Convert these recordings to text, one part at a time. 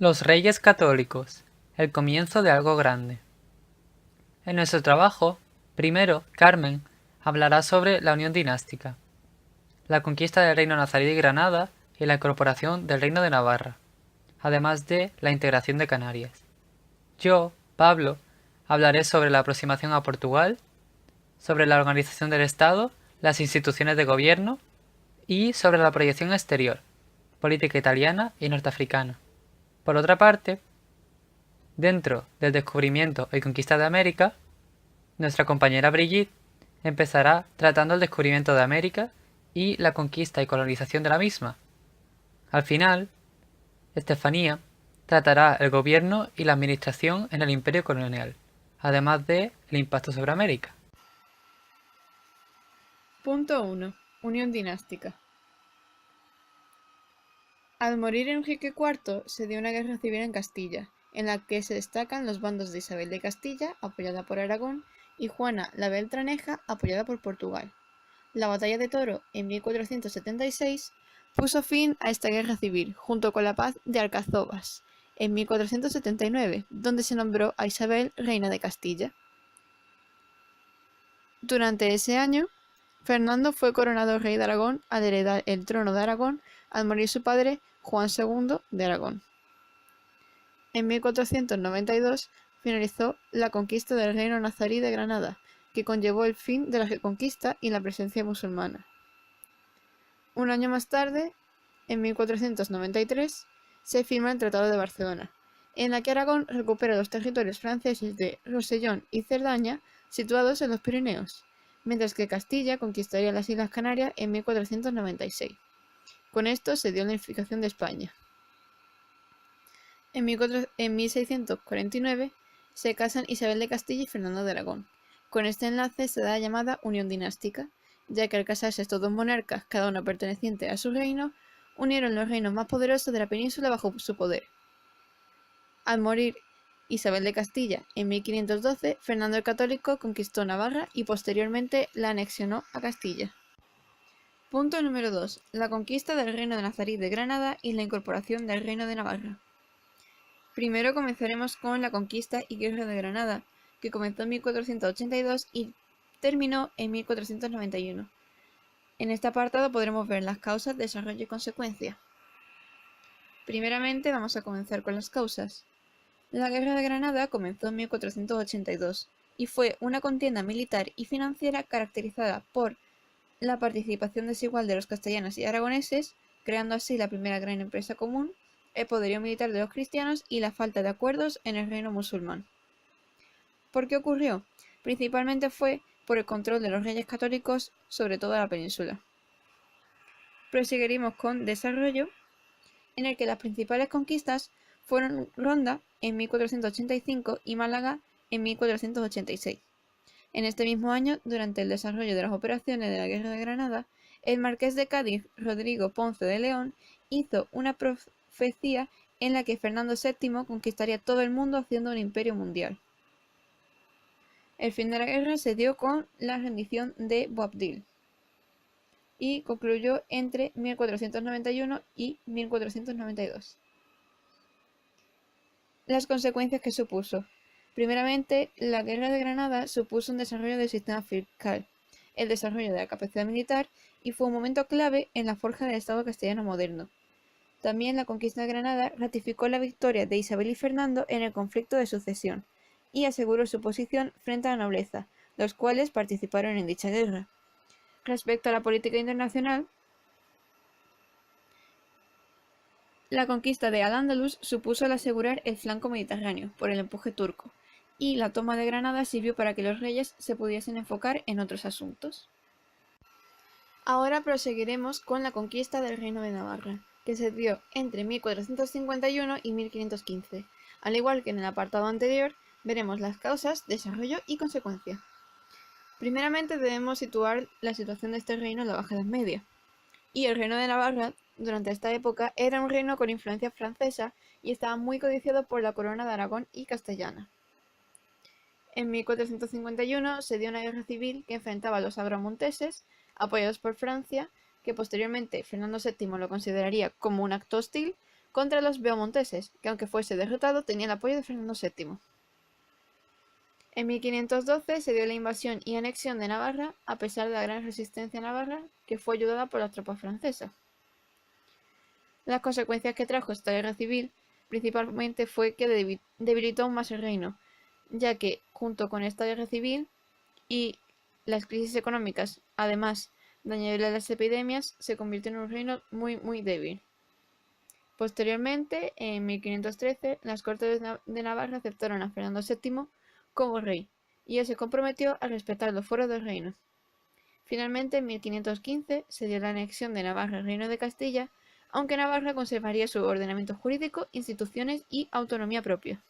Los Reyes Católicos. El comienzo de algo grande. En nuestro trabajo, primero, Carmen hablará sobre la unión dinástica, la conquista del reino nazarí de Granada y la incorporación del reino de Navarra, además de la integración de Canarias. Yo, Pablo, hablaré sobre la aproximación a Portugal, sobre la organización del Estado, las instituciones de gobierno y sobre la proyección exterior, política italiana y norteafricana. Por otra parte, dentro del descubrimiento y conquista de América, nuestra compañera Brigitte empezará tratando el descubrimiento de América y la conquista y colonización de la misma. Al final, Estefanía tratará el gobierno y la administración en el imperio colonial, además de el impacto sobre América. Punto 1. Unión dinástica. Al morir Enrique IV se dio una guerra civil en Castilla, en la que se destacan los bandos de Isabel de Castilla, apoyada por Aragón, y Juana la Beltraneja, apoyada por Portugal. La batalla de Toro, en 1476, puso fin a esta guerra civil, junto con la paz de Alcazobas, en 1479, donde se nombró a Isabel reina de Castilla. Durante ese año, Fernando fue coronado rey de Aragón al heredar el trono de Aragón al morir su padre Juan II de Aragón. En 1492 finalizó la conquista del reino nazarí de Granada, que conllevó el fin de la reconquista y la presencia musulmana. Un año más tarde, en 1493, se firma el Tratado de Barcelona, en la que Aragón recupera los territorios franceses de Rosellón y Cerdaña, situados en los Pirineos, mientras que Castilla conquistaría las Islas Canarias en 1496. Con esto se dio la unificación de España. En 1649 se casan Isabel de Castilla y Fernando de Aragón. Con este enlace se da la llamada unión dinástica, ya que al casarse estos dos monarcas, cada uno perteneciente a su reino, unieron los reinos más poderosos de la península bajo su poder. Al morir Isabel de Castilla en 1512, Fernando el Católico conquistó Navarra y posteriormente la anexionó a Castilla. Punto número 2. La conquista del reino de Nazarí de Granada y la incorporación del reino de Navarra. Primero comenzaremos con la conquista y guerra de Granada, que comenzó en 1482 y terminó en 1491. En este apartado podremos ver las causas, desarrollo y consecuencia. Primeramente vamos a comenzar con las causas. La guerra de Granada comenzó en 1482 y fue una contienda militar y financiera caracterizada por la participación desigual de los castellanos y aragoneses, creando así la primera gran empresa común, el poderío militar de los cristianos y la falta de acuerdos en el reino musulmán. ¿Por qué ocurrió? Principalmente fue por el control de los reyes católicos sobre toda la península. Proseguiremos con desarrollo, en el que las principales conquistas fueron Ronda en 1485 y Málaga en 1486. En este mismo año, durante el desarrollo de las operaciones de la Guerra de Granada, el marqués de Cádiz, Rodrigo Ponce de León, hizo una profecía en la que Fernando VII conquistaría todo el mundo haciendo un imperio mundial. El fin de la guerra se dio con la rendición de Boabdil y concluyó entre 1491 y 1492. Las consecuencias que supuso. Primeramente, la Guerra de Granada supuso un desarrollo del sistema fiscal, el desarrollo de la capacidad militar y fue un momento clave en la forja del Estado castellano moderno. También la conquista de Granada ratificó la victoria de Isabel y Fernando en el conflicto de sucesión y aseguró su posición frente a la nobleza, los cuales participaron en dicha guerra. Respecto a la política internacional, la conquista de Al-Ándalus supuso el asegurar el flanco mediterráneo por el empuje turco, y la toma de Granada sirvió para que los reyes se pudiesen enfocar en otros asuntos. Ahora proseguiremos con la conquista del Reino de Navarra, que se dio entre 1451 y 1515. Al igual que en el apartado anterior, veremos las causas, desarrollo y consecuencia. Primeramente debemos situar la situación de este reino en la Baja Edad Media. Y el Reino de Navarra, durante esta época, era un reino con influencia francesa y estaba muy codiciado por la corona de Aragón y castellana. En 1451 se dio una guerra civil que enfrentaba a los agramonteses, apoyados por Francia, que posteriormente Fernando VII lo consideraría como un acto hostil, contra los beaumonteses, que aunque fuese derrotado tenía el apoyo de Fernando VII. En 1512 se dio la invasión y anexión de Navarra, a pesar de la gran resistencia navarra, que fue ayudada por las tropas francesas. Las consecuencias que trajo esta guerra civil principalmente fue que debilitó aún más el reino, ya que junto con esta guerra civil y las crisis económicas, además de añadirle las epidemias, se convirtió en un reino muy débil. Posteriormente, en 1513, las Cortes de Navarra aceptaron a Fernando VII como rey, y él se comprometió a respetar los fueros del reino. Finalmente, en 1515, se dio la anexión de Navarra al Reino de Castilla, aunque Navarra conservaría su ordenamiento jurídico, instituciones y autonomía propia.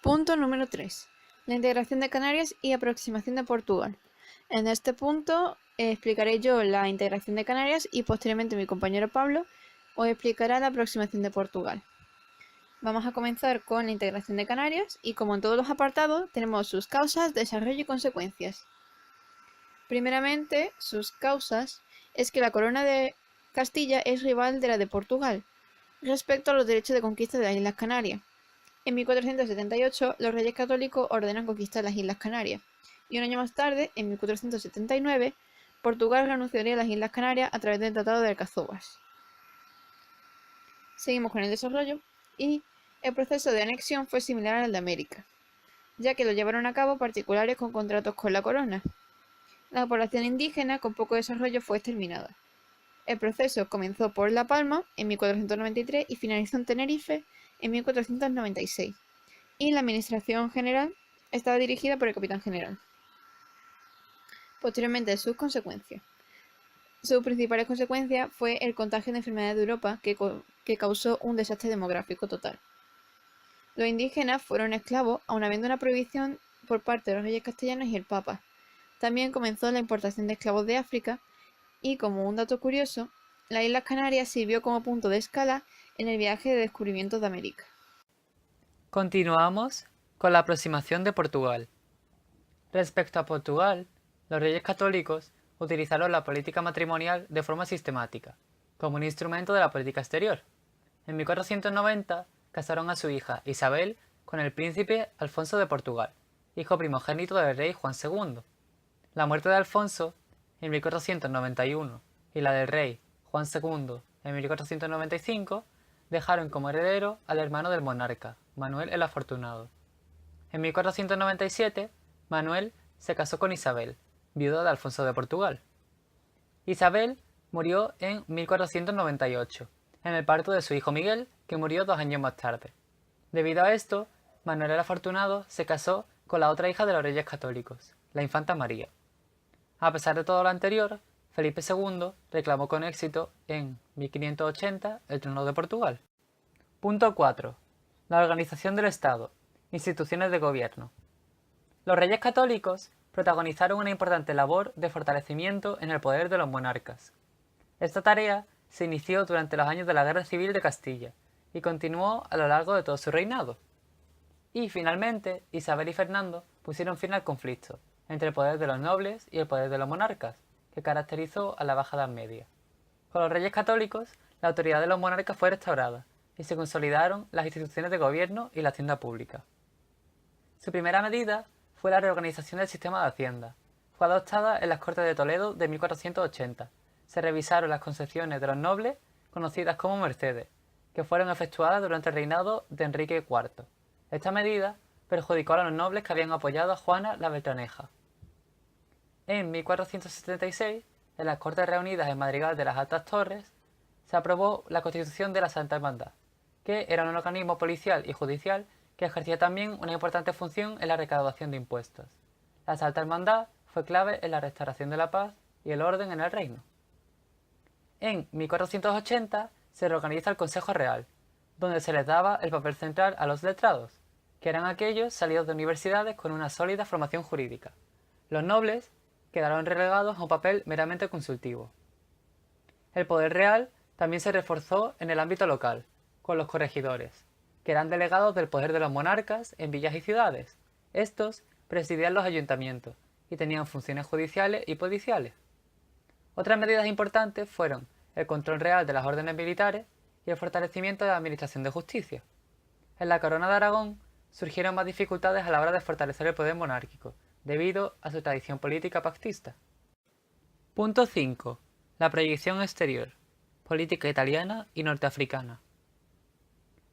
Punto número 3. La integración de Canarias y aproximación de Portugal. En este punto explicaré yo la integración de Canarias y posteriormente mi compañero Pablo os explicará la aproximación de Portugal. Vamos a comenzar con la integración de Canarias y, como en todos los apartados, tenemos sus causas, desarrollo y consecuencias. Primeramente, sus causas es que la corona de Castilla es rival de la de Portugal respecto a los derechos de conquista de las Islas Canarias. En 1478, los reyes católicos ordenan conquistar las Islas Canarias, y un año más tarde, en 1479, Portugal renunciaría a las Islas Canarias a través del Tratado de Alcazobas. Seguimos con el desarrollo, y el proceso de anexión fue similar al de América, ya que lo llevaron a cabo particulares con contratos con la corona. La población indígena con poco desarrollo fue exterminada. El proceso comenzó por La Palma en 1493 y finalizó en Tenerife en 1496, y la administración general estaba dirigida por el capitán general. Posteriormente, sus consecuencias. Sus principales consecuencias fue el contagio de enfermedades de Europa que causó un desastre demográfico total. Los indígenas fueron esclavos, aun habiendo una prohibición por parte de los reyes castellanos y el Papa. También comenzó la importación de esclavos de África y, como un dato curioso, las Islas Canarias sirvió como punto de escala en el viaje de descubrimiento de América. Continuamos con la aproximación de Portugal. Respecto a Portugal, los reyes católicos utilizaron la política matrimonial de forma sistemática, como un instrumento de la política exterior. En 1490 casaron a su hija Isabel con el príncipe Alfonso de Portugal, hijo primogénito del rey Juan II. La muerte de Alfonso en 1491 y la del rey Juan II en 1495 dejaron como heredero al hermano del monarca, Manuel el Afortunado. En 1497, Manuel se casó con Isabel, viuda de Alfonso de Portugal. Isabel murió en 1498, en el parto de su hijo Miguel, que murió 2 años más tarde. Debido a esto, Manuel el Afortunado se casó con la otra hija de los reyes católicos, la infanta María. A pesar de todo lo anterior, Felipe II reclamó con éxito en 1580 el trono de Portugal. Punto 4. La organización del Estado. Instituciones de gobierno. Los reyes católicos protagonizaron una importante labor de fortalecimiento en el poder de los monarcas. Esta tarea se inició durante los años de la Guerra Civil de Castilla y continuó a lo largo de todo su reinado. Y finalmente, Isabel y Fernando pusieron fin al conflicto entre el poder de los nobles y el poder de los monarcas, que caracterizó a la Baja Edad Media. Con los reyes católicos, la autoridad de los monarcas fue restaurada y se consolidaron las instituciones de gobierno y la hacienda pública. Su primera medida fue la reorganización del sistema de hacienda. Fue adoptada en las Cortes de Toledo de 1480. Se revisaron las concesiones de los nobles, conocidas como mercedes, que fueron efectuadas durante el reinado de Enrique IV. Esta medida perjudicó a los nobles que habían apoyado a Juana la Beltraneja. En 1476, en las Cortes reunidas en Madrigal de las Altas Torres, se aprobó la Constitución de la Santa Hermandad, que era un organismo policial y judicial que ejercía también una importante función en la recaudación de impuestos. La Santa Hermandad fue clave en la restauración de la paz y el orden en el reino. En 1480 se reorganiza el Consejo Real, donde se les daba el papel central a los letrados, que eran aquellos salidos de universidades con una sólida formación jurídica. Los nobles quedaron relegados a un papel meramente consultivo. El poder real también se reforzó en el ámbito local, con los corregidores, que eran delegados del poder de los monarcas en villas y ciudades. Estos presidían los ayuntamientos y tenían funciones judiciales y policiales. Otras medidas importantes fueron el control real de las órdenes militares y el fortalecimiento de la administración de justicia. En la Corona de Aragón surgieron más dificultades a la hora de fortalecer el poder monárquico, debido a su tradición política pactista. Punto 5. La proyección exterior. Política italiana y norteafricana.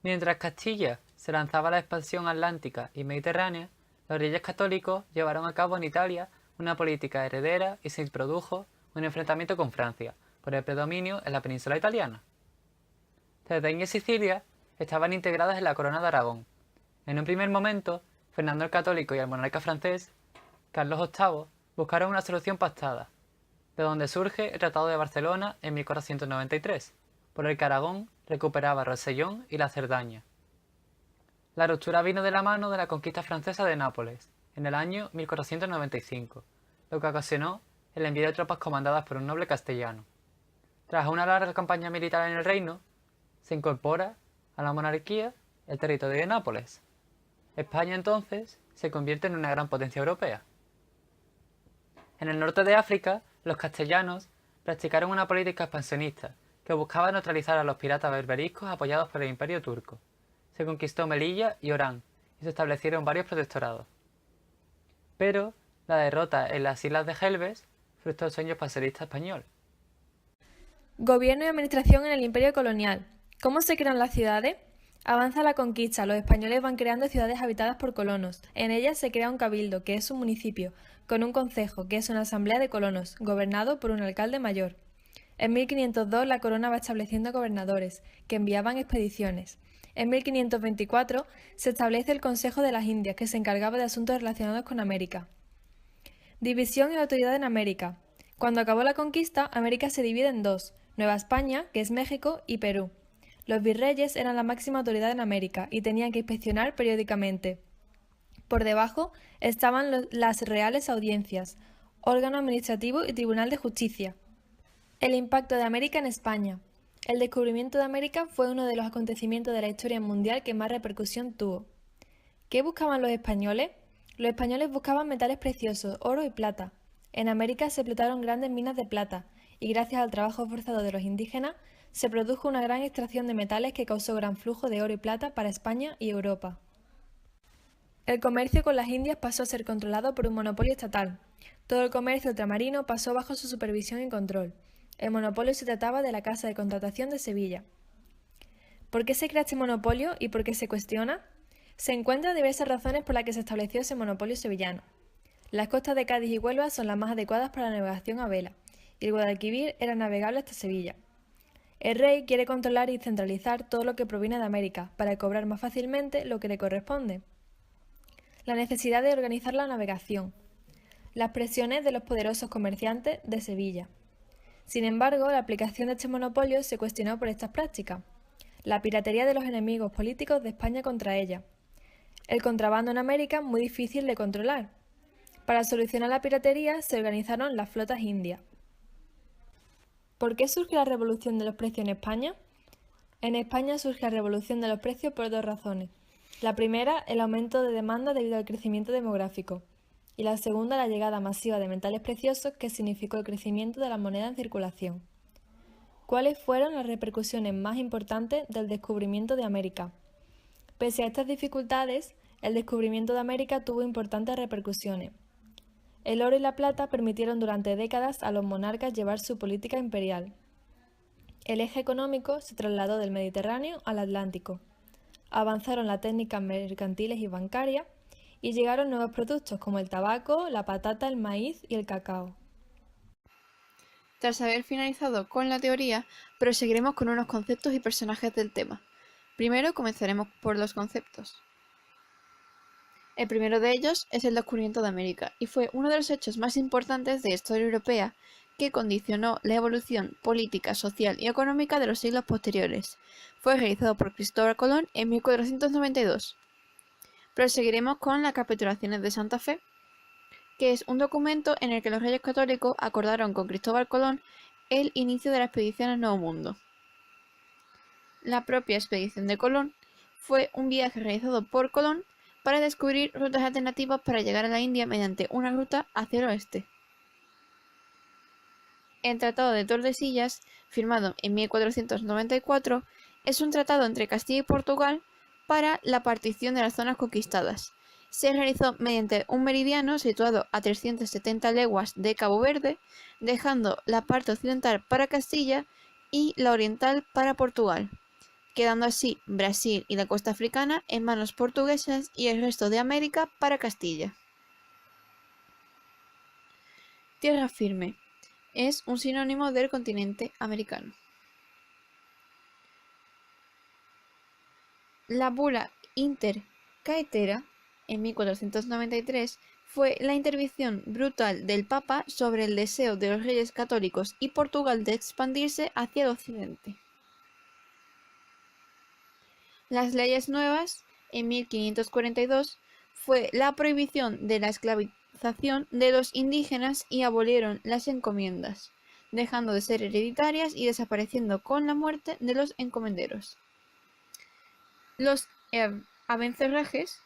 Mientras Castilla se lanzaba a la expansión atlántica y mediterránea, los reyes católicos llevaron a cabo en Italia una política heredera y se produjo un enfrentamiento con Francia por el predominio en la península italiana. Cerdeña y Sicilia estaban integradas en la Corona de Aragón. En un primer momento, Fernando el Católico y el monarca francés, Carlos VIII, buscaron una solución pactada, de donde surge el Tratado de Barcelona en 1493, por el que Aragón recuperaba Rosellón y la Cerdaña. La ruptura vino de la mano de la conquista francesa de Nápoles, en el año 1495, lo que ocasionó el envío de tropas comandadas por un noble castellano. Tras una larga campaña militar en el reino, se incorpora a la monarquía el territorio de Nápoles. España entonces se convierte en una gran potencia europea. En el norte de África, los castellanos practicaron una política expansionista que buscaba neutralizar a los piratas berberiscos apoyados por el Imperio turco. Se conquistó Melilla y Orán y se establecieron varios protectorados. Pero la derrota en las islas de Helves frustró el sueño expansionista español. Gobierno y administración en el imperio colonial. ¿Cómo se crean las ciudades? Avanza la conquista, los españoles van creando ciudades habitadas por colonos. En ellas se crea un cabildo, que es un municipio, con un concejo, que es una asamblea de colonos, gobernado por un alcalde mayor. En 1502 la corona va estableciendo gobernadores, que enviaban expediciones. En 1524 se establece el Consejo de las Indias, que se encargaba de asuntos relacionados con América. División y autoridad en América. Cuando acabó la conquista, América se divide en dos: Nueva España, que es México, y Perú. Los virreyes eran la máxima autoridad en América y tenían que inspeccionar periódicamente. Por debajo estaban las reales audiencias, órgano administrativo y tribunal de justicia. El impacto de América en España. El descubrimiento de América fue uno de los acontecimientos de la historia mundial que más repercusión tuvo. ¿Qué buscaban los españoles? Los españoles buscaban metales preciosos, oro y plata. En América se explotaron grandes minas de plata y gracias al trabajo forzado de los indígenas se produjo una gran extracción de metales que causó gran flujo de oro y plata para España y Europa. El comercio con las Indias pasó a ser controlado por un monopolio estatal. Todo el comercio ultramarino pasó bajo su supervisión y control. El monopolio se trataba de la Casa de Contratación de Sevilla. ¿Por qué se crea este monopolio y por qué se cuestiona? Se encuentran diversas razones por las que se estableció ese monopolio sevillano. Las costas de Cádiz y Huelva son las más adecuadas para la navegación a vela, y el Guadalquivir era navegable hasta Sevilla. El rey quiere controlar y centralizar todo lo que proviene de América para cobrar más fácilmente lo que le corresponde. La necesidad de organizar la navegación. Las presiones de los poderosos comerciantes de Sevilla. Sin embargo, la aplicación de este monopolio se cuestionó por estas prácticas. La piratería de los enemigos políticos de España contra ella. El contrabando en América muy difícil de controlar. Para solucionar la piratería se organizaron las flotas indias. ¿Por qué surge la revolución de los precios en España? En España surge la revolución de los precios por dos razones. La primera, el aumento de demanda debido al crecimiento demográfico. Y la segunda, la llegada masiva de metales preciosos que significó el crecimiento de la moneda en circulación. ¿Cuáles fueron las repercusiones más importantes del descubrimiento de América? Pese a estas dificultades, el descubrimiento de América tuvo importantes repercusiones. El oro y la plata permitieron durante décadas a los monarcas llevar su política imperial. El eje económico se trasladó del Mediterráneo al Atlántico. Avanzaron las técnicas mercantiles y bancarias y llegaron nuevos productos como el tabaco, la patata, el maíz y el cacao. Tras haber finalizado con la teoría, proseguiremos con unos conceptos y personajes del tema. Primero comenzaremos por los conceptos. El primero de ellos es el descubrimiento de América, y fue uno de los hechos más importantes de la historia europea que condicionó la evolución política, social y económica de los siglos posteriores. Fue realizado por Cristóbal Colón en 1492. Proseguiremos con las capitulaciones de Santa Fe, que es un documento en el que los reyes católicos acordaron con Cristóbal Colón el inicio de la expedición al Nuevo Mundo. La propia expedición de Colón fue un viaje realizado por Colón para descubrir rutas alternativas para llegar a la India mediante una ruta hacia el oeste. El Tratado de Tordesillas, firmado en 1494, Es un tratado entre Castilla y Portugal para la partición de las zonas conquistadas. Se realizó mediante un meridiano situado a 370 leguas de Cabo Verde, dejando la parte occidental para Castilla y la oriental para Portugal, quedando así Brasil y la costa africana en manos portuguesas y el resto de América para Castilla. Tierra firme es un sinónimo del continente americano. La bula Inter Caetera, en 1493, fue la intervención brutal del Papa sobre el deseo de los reyes católicos y Portugal de expandirse hacia el occidente. Las leyes nuevas, en 1542, fue la prohibición de la esclavización de los indígenas y abolieron las encomiendas, dejando de ser hereditarias y desapareciendo con la muerte de los encomenderos. Los Abencerrajes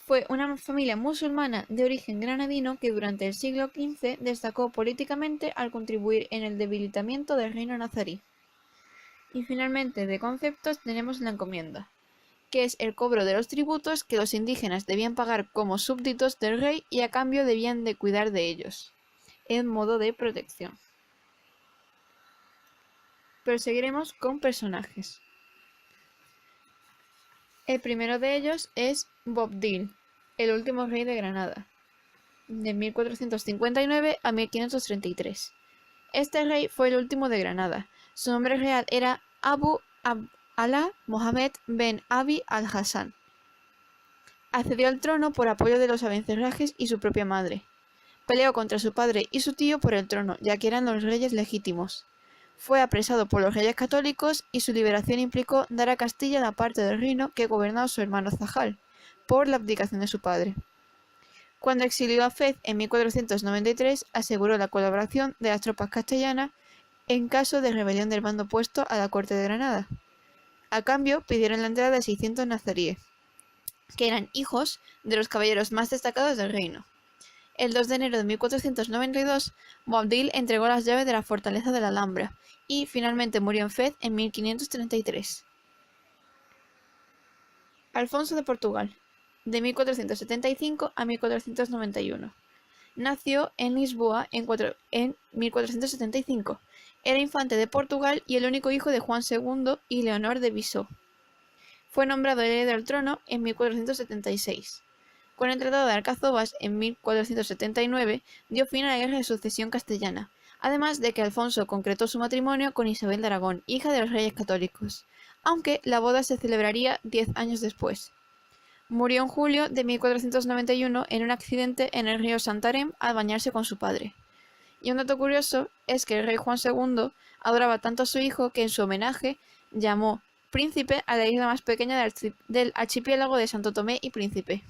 fue una familia musulmana de origen granadino que durante el siglo XV destacó políticamente al contribuir en el debilitamiento del reino nazarí. Y finalmente, de conceptos, tenemos la encomienda, que es el cobro de los tributos que los indígenas debían pagar como súbditos del rey y a cambio debían de cuidar de ellos, en modo de protección. Proseguiremos con personajes. El primero de ellos es Boabdil, el último rey de Granada, de 1459 a 1533. Este rey fue el último de Granada. Su nombre real era Abu Alá Mohamed ben Abi al-Hassan. Accedió al trono por apoyo de los Abencerrajes y su propia madre. Peleó contra su padre y su tío por el trono, ya que eran los reyes legítimos. Fue apresado por los reyes católicos y su liberación implicó dar a Castilla la parte del reino que gobernaba su hermano Zahal, por la abdicación de su padre. Cuando exilió a Fez en 1493, aseguró la colaboración de las tropas castellanas en caso de rebelión del bando opuesto a la corte de Granada. A cambio, pidieron la entrada de 600 nazaríes, que eran hijos de los caballeros más destacados del reino. El 2 de enero de 1492, Boabdil entregó las llaves de la fortaleza de la Alhambra y finalmente murió en Fez en 1533. Alfonso de Portugal, de 1475 a 1491. Nació en Lisboa en 1475. Era infante de Portugal y el único hijo de Juan II y Leonor de Viseu. Fue nombrado heredero del trono en 1476. Con el Tratado de Alcazobas en 1479 dio fin a la Guerra de Sucesión Castellana, además de que Alfonso concretó su matrimonio con Isabel de Aragón, hija de los reyes católicos, aunque la boda se celebraría 10 años después. Murió en julio de 1491 en un accidente en el río Santarém al bañarse con su padre. Y un dato curioso es que el rey Juan II adoraba tanto a su hijo que en su homenaje llamó Príncipe a la isla más pequeña del archipiélago de Santo Tomé y Príncipe.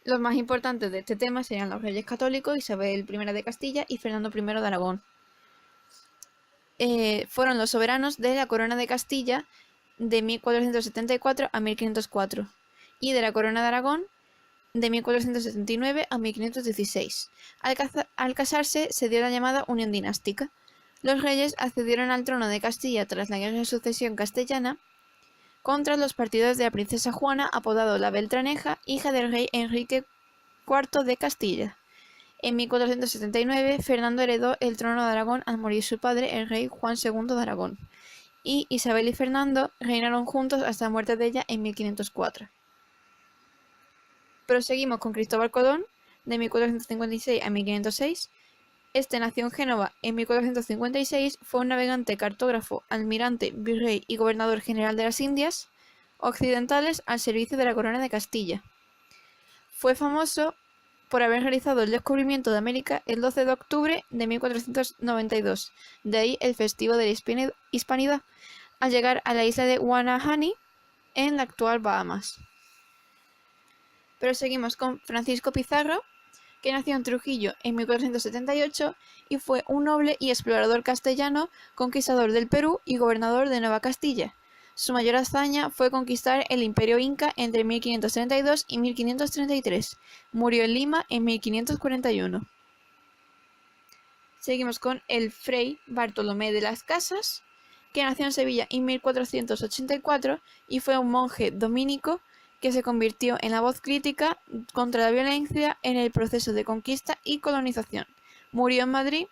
Los más importantes de este tema serían los reyes católicos, Isabel I de Castilla y Fernando I de Aragón. Fueron los soberanos de la corona de Castilla de 1474 a 1504 y de la corona de Aragón de 1479 a 1516. Al casarse se dio la llamada unión dinástica. Los reyes accedieron al trono de Castilla tras la Guerra de Sucesión Castellana contra los partidarios de la princesa Juana, apodado la Beltraneja, hija del rey Enrique IV de Castilla. En 1479, Fernando heredó el trono de Aragón al morir su padre, el rey Juan II de Aragón, y Isabel y Fernando reinaron juntos hasta la muerte de ella en 1504. Proseguimos con Cristóbal Colón, de 1456 a 1506. Este nació en Génova en 1456, fue un navegante, cartógrafo, almirante, virrey y gobernador general de las Indias Occidentales al servicio de la corona de Castilla. Fue famoso por haber realizado el descubrimiento de América el 12 de octubre de 1492, de ahí el festivo de la Hispanidad, al llegar a la isla de Guanahani, en la actual Bahamas. Pero seguimos con Francisco Pizarro, que nació en Trujillo en 1478 y fue un noble y explorador castellano, conquistador del Perú y gobernador de Nueva Castilla. Su mayor hazaña fue conquistar el Imperio Inca entre 1532 y 1533. Murió en Lima en 1541. Seguimos con el Fray Bartolomé de las Casas, que nació en Sevilla en 1484 y fue un monje dominico que se convirtió en la voz crítica contra la violencia en el proceso de conquista y colonización. Murió en Madrid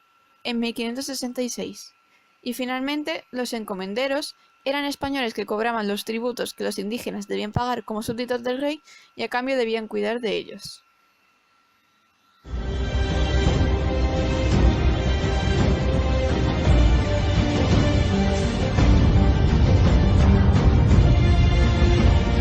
en 1566. Y finalmente, los encomenderos eran españoles que cobraban los tributos que los indígenas debían pagar como súbditos del rey y a cambio debían cuidar de ellos.